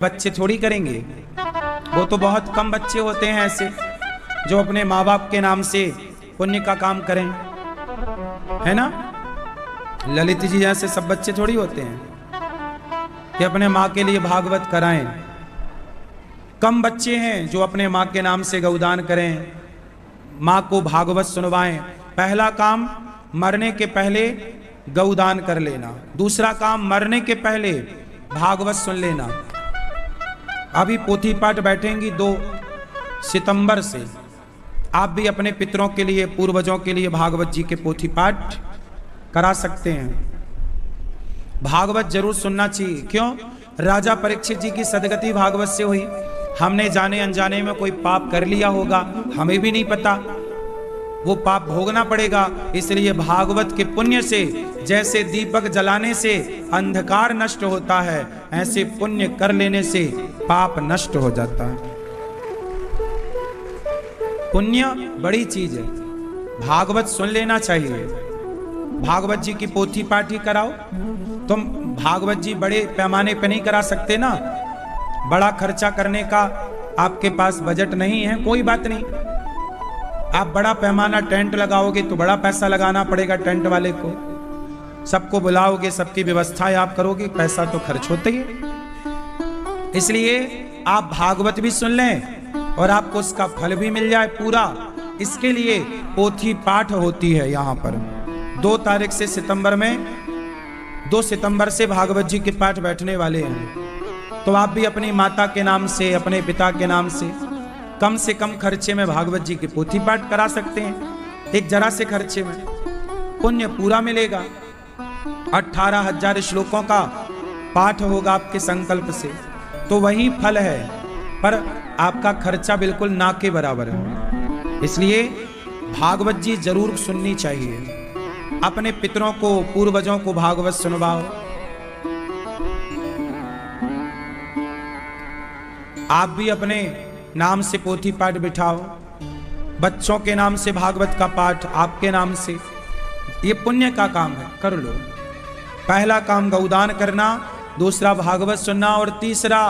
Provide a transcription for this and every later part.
बच्चे थोड़ी करेंगे। वो तो बहुत कम बच्चे होते हैं ऐसे जो अपने माँ बाप के नाम से पुण्य का काम करें, है ना। ललित जी जैसे सब बच्चे थोड़ी होते हैं कि अपने माँ के लिए भागवत कराएं। कम बच्चे हैं जो अपने माँ के नाम से गौदान करें, माँ को भागवत सुनवाएं। पहला काम मरने के पहले गौदान कर लेना, दूसरा काम मरने के पहले भागवत सुन लेना। अभी पोथी पाठ बैठेंगी 2 सितंबर से, आप भी अपने पितरों के लिए, पूर्वजों के लिए भागवत जी के पोथी पाठ करा सकते हैं। भागवत जरूर सुनना चाहिए। क्यों? राजा परीक्षित जी की सदगति भागवत से हुई। हमने जाने अनजाने में कोई पाप कर लिया होगा, हमें भी नहीं पता, वो पाप भोगना पड़ेगा। इसलिए भागवत के पुण्य से, जैसे दीपक जलाने से अंधकार नष्ट होता है, ऐसे पुण्य कर लेने से पाप नष्ट हो जाता है। पुण्य बड़ी चीज है, भागवत सुन लेना चाहिए। भागवत जी की पोथी पाठ ही कराओ। तुम भागवत जी बड़े पैमाने पे नहीं करा सकते ना, बड़ा खर्चा करने का आपके पास बजट नहीं है, कोई बात नहीं। आप बड़ा पैमाना टेंट लगाओगे तो बड़ा पैसा लगाना पड़ेगा टेंट वाले को, सबको बुलाओगे, सबकी व्यवस्थाएं आप करोगे, पैसा तो खर्च होता ही है। इसलिए आप भागवत भी सुन लें और आपको उसका फल भी मिल जाए पूरा। इसके लिए पोथी पाठ होती है यहाँ पर 2 तारीख से सितंबर में, 2 सितंबर से भागवत जी के पाठ बैठने वाले हैं। तो आप भी अपनी माता के नाम से, अपने पिता के नाम से कम खर्चे में भागवत जी के पोथी पाठ करा सकते हैं। एक जरा से खर्चे में पुण्य पूरा मिलेगा। 18,000 श्लोकों का पाठ होगा आपके संकल्प से, तो वही फल है, पर आपका खर्चा बिल्कुल ना के बराबर है। इसलिए भागवत जी जरूर सुननी चाहिए। अपने पितरों को, पूर्वजों को भागवत सुनवाओ। आप भी अपने नाम से पोथी पाठ बिठाओ, बच्चों के नाम से भागवत का पाठ, आपके नाम से। ये पुण्य का काम है, कर लो। पहला काम गौदान करना, दूसरा भागवत सुनना, और तीसरा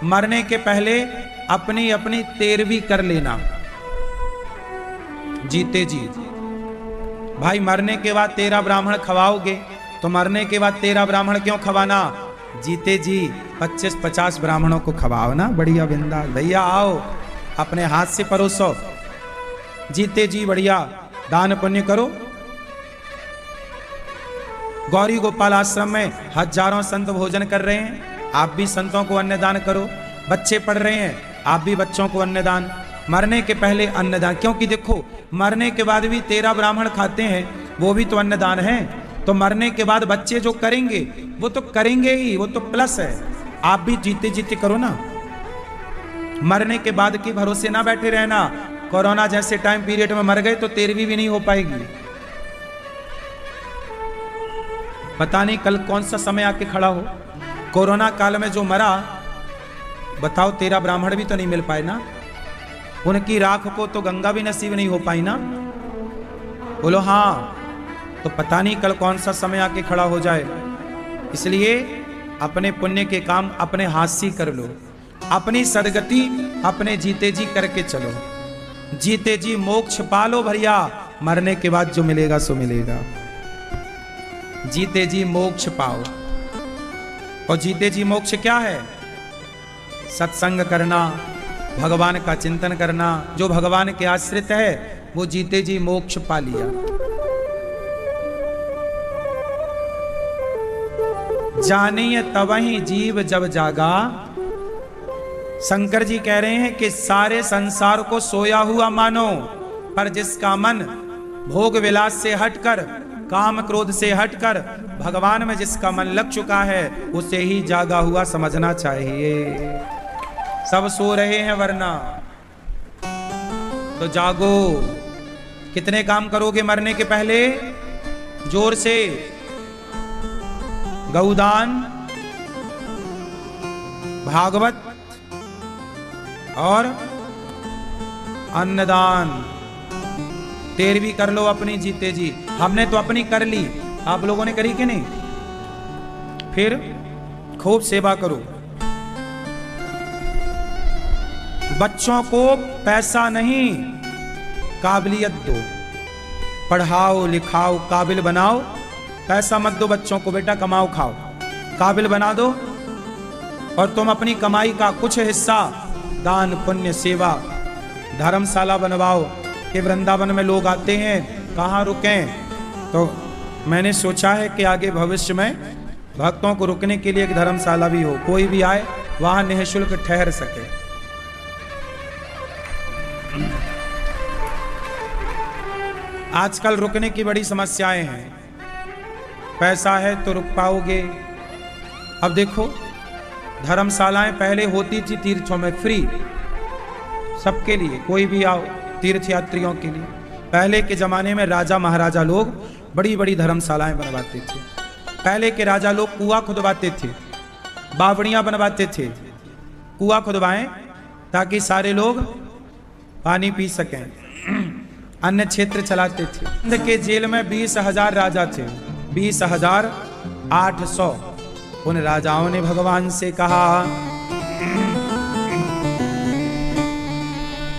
मरने के पहले अपनी अपनी 13वीं कर लेना। जीते जी भाई, मरने के बाद 13 ब्राह्मण खवाओगे तो मरने के बाद 13 ब्राह्मण क्यों खवाना? जीते जी 25-50 ब्राह्मणों को खवाओ ना, बढ़िया बिंदास। भैया आओ, अपने हाथ से परोसो। जीते जी बढ़िया दान पुण्य करो। गौरी गोपाल आश्रम में हजारों संत भोजन कर रहे हैं, आप भी संतों को अन्नदान करो। बच्चे पढ़ रहे हैं, आप भी बच्चों को अन्नदान। मरने के पहले अन्नदान, क्योंकि देखो मरने के बाद भी 13 ब्राह्मण खाते हैं, वो भी तो अन्नदान है। तो मरने के बाद बच्चे जो करेंगे वो तो करेंगे ही, वो तो प्लस है। आप भी जीते जीते करो ना। मरने के बाद के भरोसे ना बैठे रहना। कोरोना जैसे टाइम पीरियड में मर गए तो 13वीं भी नहीं हो पाएगी। पता नहीं कल कौन सा समय आके खड़ा हो। कोरोना काल में जो मरा, बताओ 13 ब्राह्मण भी तो नहीं मिल पाए ना, उनकी राख को तो गंगा भी नसीब नहीं हो पाई ना। बोलो हाँ। तो पता नहीं कल कौन सा समय आके खड़ा हो जाए। इसलिए अपने पुण्य के काम अपने हाथ से कर लो। अपनी सदगति अपने जीते जी करके चलो। जीते जी मोक्ष पालो भैया, मरने के बाद जो मिलेगा सो मिलेगा। जीते जी मोक्ष पाओ। और जीते जी मोक्ष क्या है? सत्संग करना, भगवान का चिंतन करना। जो भगवान के आश्रित है वो जीते जी मोक्ष पा लिया। जानिए तवहीं जीव जब जागा। शंकर जी कह रहे हैं कि सारे संसार को सोया हुआ मानो, पर जिसका मन भोग विलास से हटकर, काम क्रोध से हटकर भगवान में जिसका मन लग चुका है, उसे ही जागा हुआ समझना चाहिए। सब सो रहे हैं वरना, तो जागो। कितने काम करोगे मरने के पहले? जोर से। गौदान, भागवत और अन्नदान। 13वीं कर लो अपनी जीते जी। हमने तो अपनी कर ली, आप लोगों ने करी कि नहीं? फिर खूब सेवा करो। बच्चों को पैसा नहीं, काबिलियत दो। पढ़ाओ लिखाओ, काबिल बनाओ। पैसा मत दो बच्चों को, बेटा कमाओ खाओ, काबिल बना दो। और तुम अपनी कमाई का कुछ हिस्सा दान पुण्य सेवा, धर्मशाला बनवाओ कि वृंदावन में लोग आते हैं, कहाँ रुकें। तो मैंने सोचा है कि आगे भविष्य में भक्तों को रुकने के लिए एक धर्मशाला भी हो, कोई भी आए वहां निःशुल्क ठहर सके। आजकल रुकने की बड़ी समस्याएं हैं, पैसा है तो रुक पाओगे। अब देखो धर्मशालाएं पहले होती थी तीर्थों में फ्री, सबके लिए, कोई भी आओ, तीर्थ यात्रियों के लिए। पहले के जमाने में राजा महाराजा लोग बड़ी बड़ी धर्मशालाएं बनवाते थे। पहले के राजा लोग कुआं खुदवाते थे, बावड़ियां बनवाते थे। कुआं खुदवाएं ताकि सारे लोग पानी पी सकें, अन्य क्षेत्र चलाते थे। सिंध के जेल में 20,000 राजा थे, 20,800। उन राजाओं ने भगवान से कहा,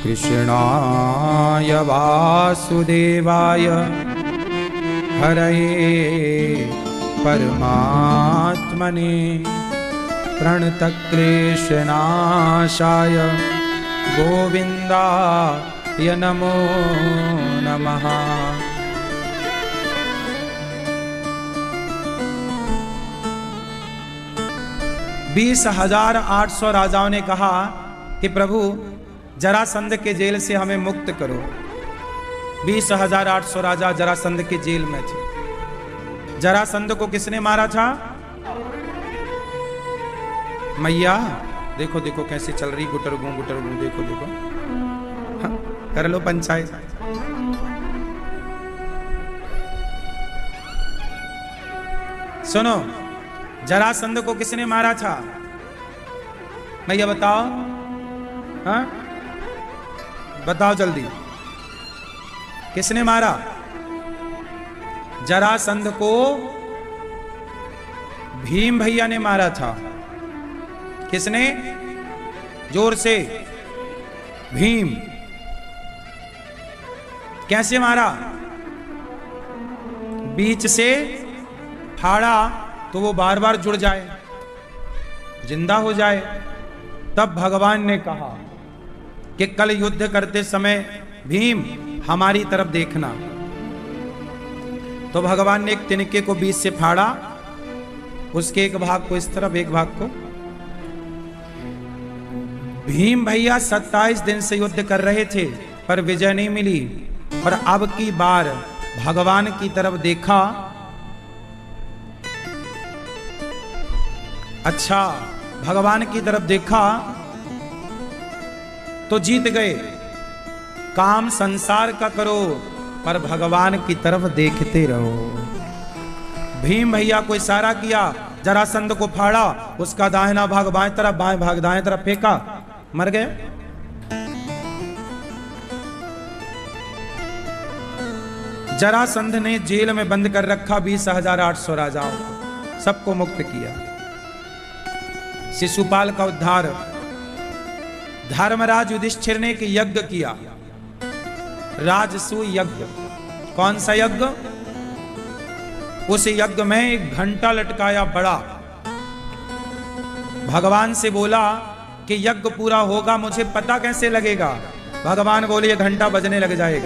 कृष्णाय वासुदेवाय हरये परमात्मने प्रणतक्लेशनाशाय गोविन्दाय नमो नमः। 20,800 राजाओं ने कहा कि प्रभु जरासंध के जेल से हमें मुक्त करो। 20,800 राजा जरासंध के जेल में थे। जरासंध को किसने मारा था? मैया देखो देखो कैसे चल रही, गुटर गूं देखो देखो। हाँ, कर लो पंचायत। सुनो, जरासंध को किसने मारा था? मैया बताओ, हाँ बताओ जल्दी, किसने मारा? जरासंध को भीम भैया ने मारा था। किसने? जोर से, भीम। कैसे मारा? बीच से फाड़ा तो वो बार बार जुड़ जाए, जिंदा हो जाए। तब भगवान ने कहा कि कल युद्ध करते समय भीम हमारी तरफ देखना। तो भगवान ने एक तिनके को बीच से फाड़ा, उसके एक भाग को इस तरफ, एक भाग को। भीम भैया 27 दिन से युद्ध कर रहे थे पर विजय नहीं मिली। और अब की बार भगवान की तरफ देखा, अच्छा भगवान की तरफ देखा तो जीत गए। काम संसार का करो पर भगवान की तरफ देखते रहो। भीम भैया को इशारा किया, जरासंध को फाड़ा, उसका दाहिना भाग बाएं तरफ, बाएं भाग दाएं तरफ फेंका, मर गए। जरासंध ने जेल में बंद कर रखा 20,800 राजाओं को, सबको मुक्त किया। शिशुपाल का उद्धार। धर्मराज युधिष्ठिर ने एक यज्ञ किया, राजसूय यज्ञ। कौन सा यज्ञ? उस यज्ञ में एक घंटा लटकाया बड़ा। भगवान से बोला कि यज्ञ पूरा होगा, मुझे पता कैसे लगेगा? भगवान बोले ये घंटा बजने लग जाएगा।